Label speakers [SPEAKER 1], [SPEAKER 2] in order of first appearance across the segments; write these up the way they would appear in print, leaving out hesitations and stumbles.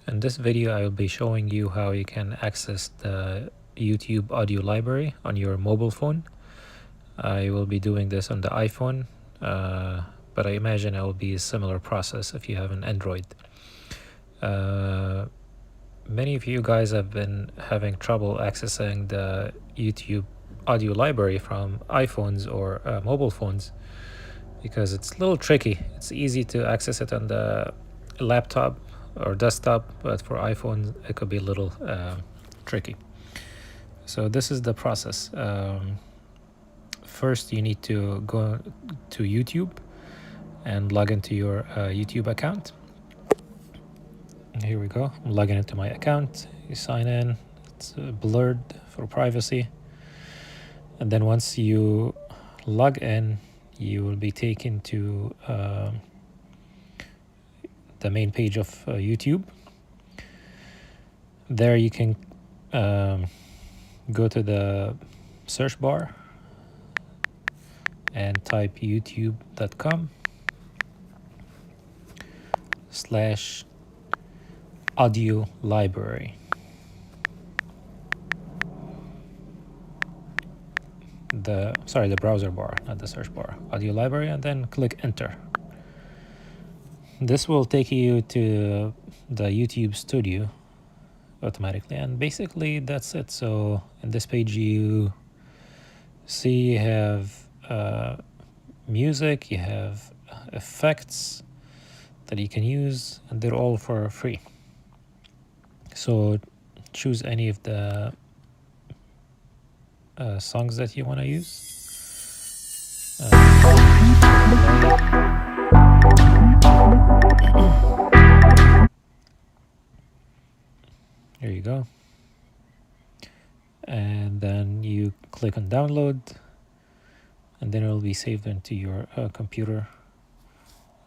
[SPEAKER 1] In this video, I will be showing you how you can access the YouTube audio library on your mobile phone. I will be doing this on the iPhone, but I imagine it will be a similar process if you have an Android. Many of you guys have been having trouble accessing the YouTube audio library from iPhones or mobile phones because it's a little tricky. It's easy to access it on the laptop or desktop, but for iPhone it could be a little tricky. So this is the process. First, you need to go to YouTube and log into your YouTube account. Here we go. I'm logging into my account. You sign in. It's blurred for privacy. And then once you log in, you will be taken to the main page of YouTube. There you can go to the search bar and type youtube.com/audio library. The browser bar, not the search bar, audio library, and then click enter. This will take you to the YouTube studio automatically, and basically that's it. So in this page you see you have music, you have effects that you can use, and they're all for free. So choose any of the songs that you want to use. Here you go. And then you click on download, and then it will be saved into your computer.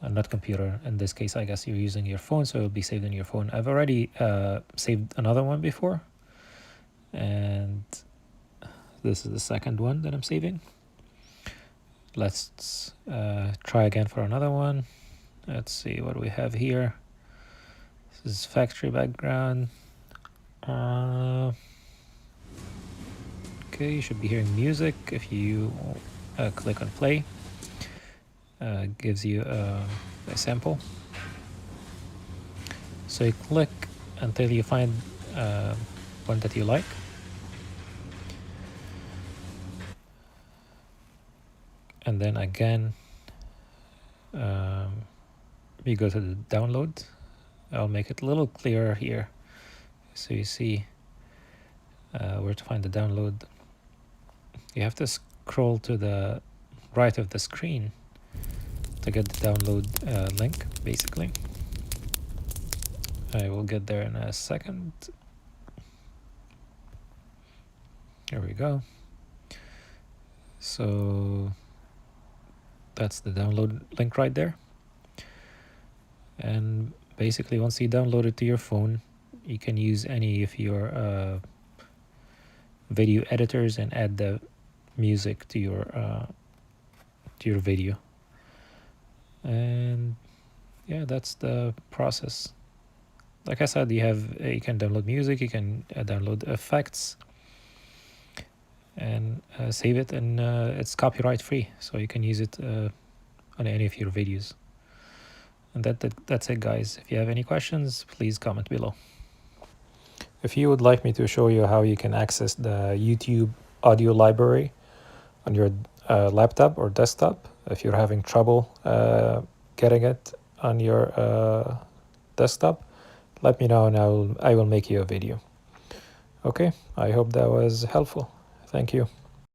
[SPEAKER 1] Not computer, in this case I guess you're using your phone, so it will be saved in your phone. I've already saved another one before, and this is the second one that I'm saving. Let's try again for another one. Let's see what we have here. This is factory background. Okay, you should be hearing music if you click on play. Gives you a sample. So you click until you find one that you like. And then again, we go to the download. I'll make it a little clearer here so you see where to find the download. You have to scroll to the right of the screen to get the download link, basically. I will get there in a second. Here we go. So that's the download link right there. And basically once you download it to your phone, you can use any of your video editors and add the music to your video. And yeah, that's the process. Like I said, you can download music, you can download effects, and save it, and it's copyright free, so you can use it on any of your videos. And that's it, guys. If you have any questions, please comment below. If you would like me to show you how you can access the YouTube audio library on your laptop or desktop, if you're having trouble getting it on your desktop, let me know and I will make you a video. Okay, I hope that was helpful. Thank you.